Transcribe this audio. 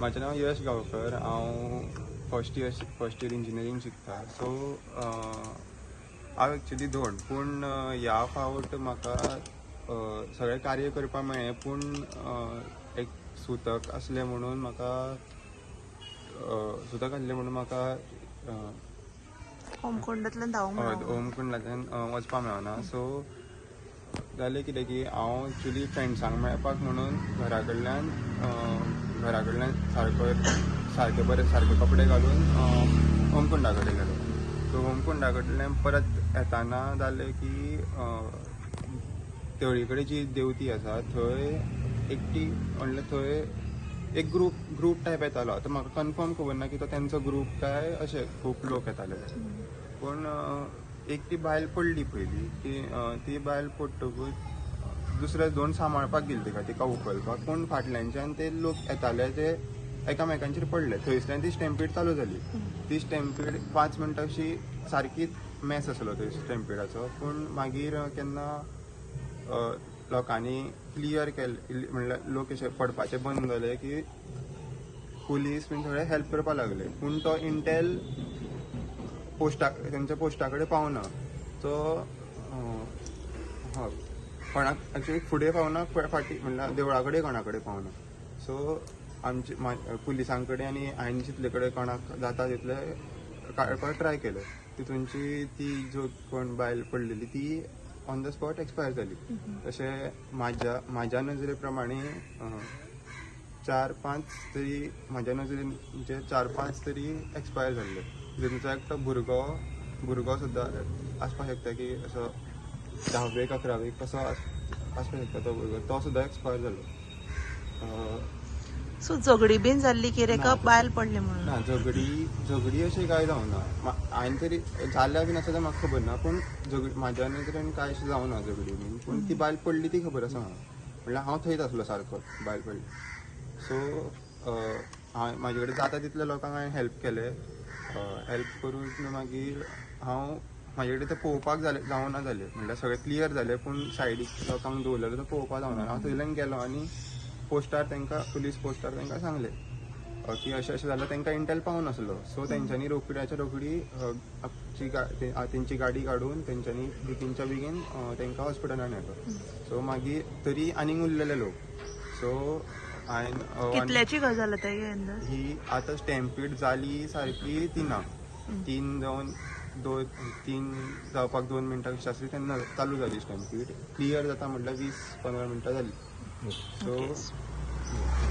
म्हजें नांव यश गांवकर. हांव फर्स्ट इयर इंजिनियरींग शिकता. सो हांव एक्चुली धोंड, पूण ह्या फावट म्हाका सगळें कार्य करपाक मेळ्ळें, पूण एक सुतक आसलें म्हणून म्हाका होमकुंडांतल्यान वचपाक मेळना. सो जालें कितें की हांव एक्चुली फ्रेंड्सांक मेळपाक म्हणून घरा कडल्यान सारके कपडे घालून होमकुंडा कडेन गेलो. सो होमकुंडा कडल्यान परत येताना जालें की तळी कडेन जी देवती आसा थंय एकटी म्हणल्यार थंय एक ग्रूप टायप येतालो. आतां म्हाका कन्फर्म खबर ना की तो तेंचो ग्रूप काय अशे खूब लोक येताले. पूण एकटी बायल पडली पयली. ती बायल पडटकूच दुसरे दोन सांबाळपाक गेले तिका उखलपाक, पूण फाटल्यानच्यान ते लोक येताले ते एकामेकांचेर पडले. थंयसल्यान ती स्टॅम्पीड चालू जाली. ती स्टॅम्पीड 5 मिनटां अशी सारकीच मॅस आसलो थंय स्टॅम्पीडाचो. पूण मागीर केन्ना लोकांनी क्लियर केलें, म्हणल्यार लोक अशे पडपाचे बंद जाले की पुलीस बीन सगळे हेल्प करपाक लागले. पूण तो इंटेल तेंच्या पोस्टा कडेन पावना. तो कोणाक एक्चुली फुडें पावना, फाटीं म्हणल्यार देवळा कडेन कोणा कडेन पावना. सो पुलिसां कडेन आनी हांवें जितले कडेन कोणाक जाता तितले काडपाक ट्राय केले. तितूंची ती जो कोण बायल पडलेली ती ऑन द स्पॉट एक्सपायर जाली. तशें म्हाज्या नजरे प्रमाणे 4-5 तरी म्हाज्या नजरेन म्हणजे 4-5 तरी एक्सपायर जाल्ले. तांचो एकटो भुरगो सुद्दां आसपाक शकता की असो 10वीक 11वीक कसो आसपाक शकता तो भुरगो, तो सुद्दां एक्सपायर जालो. सो झगडी बीन जाल्ली की रेका बायल पडले म्हणून? ना, झगडी अशी कांय जावना. हांवें तरी जाल्या बीन आसा तें म्हाका खबर ना, पूण म्हाज्या नजरेन कांय अशें जावना झगडी बीन. पूण ती बायल पडली ती खबर आसा म्हाका, म्हणल्यार हांव थंयच आसलो सारको बायल पडली. सो म्हाजे कडेन जाता तितल्या लोकांक हांवें हेल्प केलें. हेल्प करून मागीर म्हाजे कडेन तें पळोवपाक जावना जालें, म्हणल्यार सगळें क्लियर जालें, पूण सायडीक लोकांक दवरलेलो तो पळोवपाक जावना. हांव थंयल्यान गेलो आनी पुलीस पोस्टार तांकां सांगलें की अशें जाल्यार तांकां इंटेल पावनासलो. सो तेंच्यांनी रोखड्याच्या रोखडी तेंची गाडी काडून तेंच्यांनी बेगीनच्या बेगीन तांकां हॉस्पिटलान व्हेलो. सो मागीर तरी आनीक उरलेले लोक. सो कितल्याची गजाल ही आतां स्टॅम्पीड जाली सारकी 3 जावपाक 2 मिनटां कशी आसली तेन्ना चालू जाली स्टॅम्पीड. क्लियर जाता म्हटल्यार 20-15 मिनटां जाली. सो